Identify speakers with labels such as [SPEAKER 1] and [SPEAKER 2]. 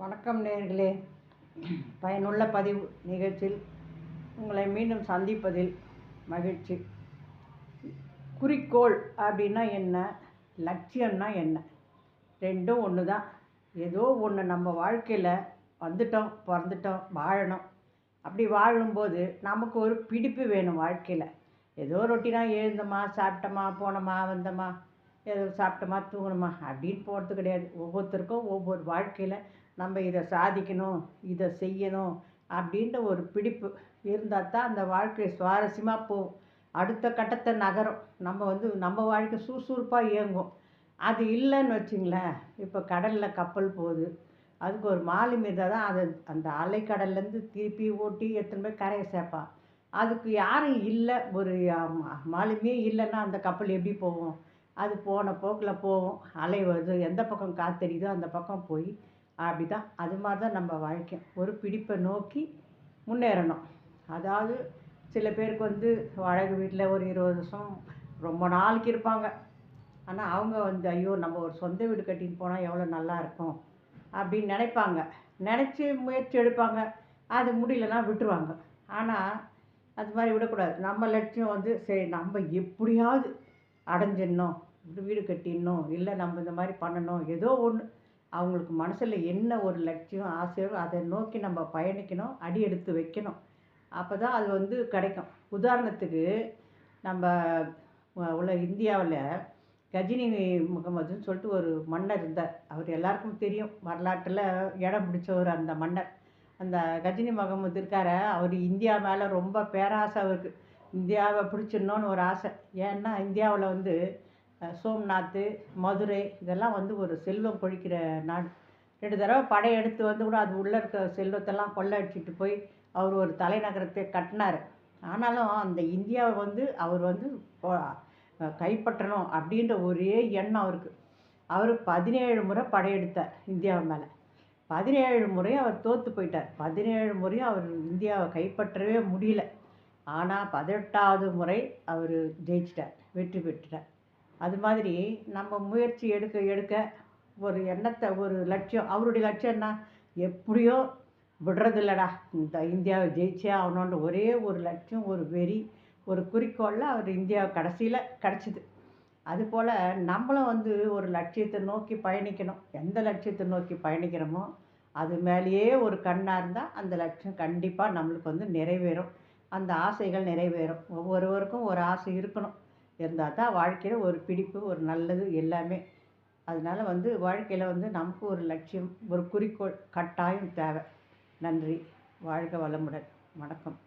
[SPEAKER 1] வணக்கம் நேயர்களே. பயனுள்ள பதிவு நிகழ்ச்சியில் உங்களை மீண்டும் சந்திப்பதில் மகிழ்ச்சி. குறிக்கோள் அப்படின்னா என்ன, லட்சியம்னா என்ன? ரெண்டும் ஒன்று தான். ஏதோ ஒன்று நம்ம வாழ்க்கையில் வந்துட்டோம், பிறந்துட்டோம், வாழணும். அப்படி வாழும்போது நமக்கு ஒரு பிடிப்பு வேணும் வாழ்க்கையில். ஏதோ ரொட்டீனாக எழுந்தோமா, சாப்பிட்டோமா, போனோமா, வந்தோமா, ஏதோ சாப்பிட்டோமா, தூங்கணுமா அப்படின்னு போகிறது கிடையாது. ஒவ்வொருத்தருக்கும் ஒவ்வொரு வாழ்க்கையில் நம்ம இதை சாதிக்கணும், இதை செய்யணும் அப்படின்ற ஒரு பிடிப்பு இருந்தால் தான் அந்த வாழ்க்கை சுவாரஸ்யமாக போகும், அடுத்த கட்டத்தை நகரும். நம்ம வாழ்க்கை சுறுசுறுப்பாக இயங்கும். அது இல்லைன்னு வச்சிங்களேன், இப்போ கடலில் கப்பல் போகுது, அதுக்கு ஒரு மாலுமி இருந்தால் தான் அதை அந்த அலைக்கடல்லேருந்து திருப்பி ஓட்டி எடுத்துன்னு போய் கரையை சேர்ப்பான். அதுக்கு யாரும் இல்லை, ஒரு மாலுமியே இல்லைன்னா அந்த கப்பல் எப்படி போகும்? அது போன போக்கில் போகும். அலை வருது, எந்த பக்கம் காற்றடிதோ அந்த பக்கம் போய் அப்படி தான். அது மாதிரி தான் நம்ம வாழ்க்கை ஒரு பிடிப்பை நோக்கி முன்னேறணும். அதாவது சில பேருக்கு வாடகை வீட்டில் ஒரு 20 வருஷம் ரொம்ப நாளைக்கு இருப்பாங்க. ஆனால் அவங்க ஐயோ நம்ம ஒரு சொந்த வீடு கட்டின்னு போனால் எவ்வளோ நல்லா இருக்கும் அப்படின்னு நினைப்பாங்க. நினச்சி முயற்சி எடுப்பாங்க. அது முடியலன்னா விட்டுருவாங்க. ஆனால் அது மாதிரி விடக்கூடாது. நம்ம லட்சியம் சரி, நம்ம எப்படியாவது அடைஞ்சிடணும், வீடு கட்டிடணும், இல்லை நம்ம இந்த மாதிரி பண்ணணும், ஏதோ ஒன்று அவங்களுக்கு மனசில் என்ன ஒரு லட்சியம் ஆசையோ அதை நோக்கி நம்ம பயணிக்கணும், அடி எடுத்து வைக்கணும். அப்போ தான் அது கிடைக்கும். உதாரணத்துக்கு நம்ம உள்ள இந்தியாவில் கஜினி முகமதுன்னு சொல்லிட்டு ஒரு மன்னர் இருந்தார். அவர் எல்லாருக்கும் தெரியும், வரலாற்றில் இடம் பிடிச்சவர் அந்த மன்னர். அந்த கஜினி முகமது இருக்கார, அவர் இந்தியா மேலே ரொம்ப பேராசை. அவருக்கு இந்தியாவை பிடிச்சிடணுன்னு ஒரு ஆசை. ஏன்னா இந்தியாவில் சோம்நாத், மதுரை இதெல்லாம் ஒரு செல்வம் கொழிக்கிற நாடு. 2 தடவை படையெடுத்து கூட அது உள்ளே இருக்க செல்வத்தெல்லாம் கொள்ளடிச்சிட்டு போய் அவர் ஒரு தலைநகரத்தை கட்டினார். ஆனாலும் அந்த இந்தியாவை அவர் கைப்பற்றணும் அப்படின்ற ஒரே எண்ணம் அவருக்கு. அவர் 17 முறை படையெடுத்தார் இந்தியாவை மேலே. 17 முறையும் அவர் தோற்று போயிட்டார். 17 முறையும் அவர் இந்தியாவை கைப்பற்றவே முடியல. ஆனால் 18வது முறை அவர் ஜெயிச்சிட்டார், வெற்றி பெற்றுட்டார். அது மாதிரி நம்ம முயற்சி எடுக்க எடுக்க ஒரு எண்ணத்தை, ஒரு லட்சியம். அவருடைய லட்சியம் என்ன, எப்படியோ விடுறதில்லடா, இந்த இந்தியாவை ஜெயிச்சே ஆகணுன்ற ஒரே ஒரு லட்சியம், ஒரு வெறி, ஒரு குறிக்கோளில் அவர் இந்தியாவை கடைசியில் கிடச்சிது. அதுபோல் நம்மளும் ஒரு லட்சியத்தை நோக்கி பயணிக்கணும். எந்த லட்சியத்தை நோக்கி பயணிக்கிறோமோ அது மேலேயே ஒரு கண்ணாக இருந்தால் அந்த லட்சியம் கண்டிப்பாக நம்மளுக்கு நிறைவேறும். அந்த ஆசைகள் நிறைவேறும். ஒவ்வொருவருக்கும் ஒரு ஆசை இருக்கணும். இருந்தால் தான் வாழ்க்கையில் ஒரு பிடிப்பு, ஒரு நல்லது எல்லாமே. அதனால் வாழ்க்கையில் நமக்கு ஒரு லட்சியம், ஒரு குறிக்கோள் கட்டாயம் தேவை. நன்றி. வாழ்க வளமுடன். வணக்கம்.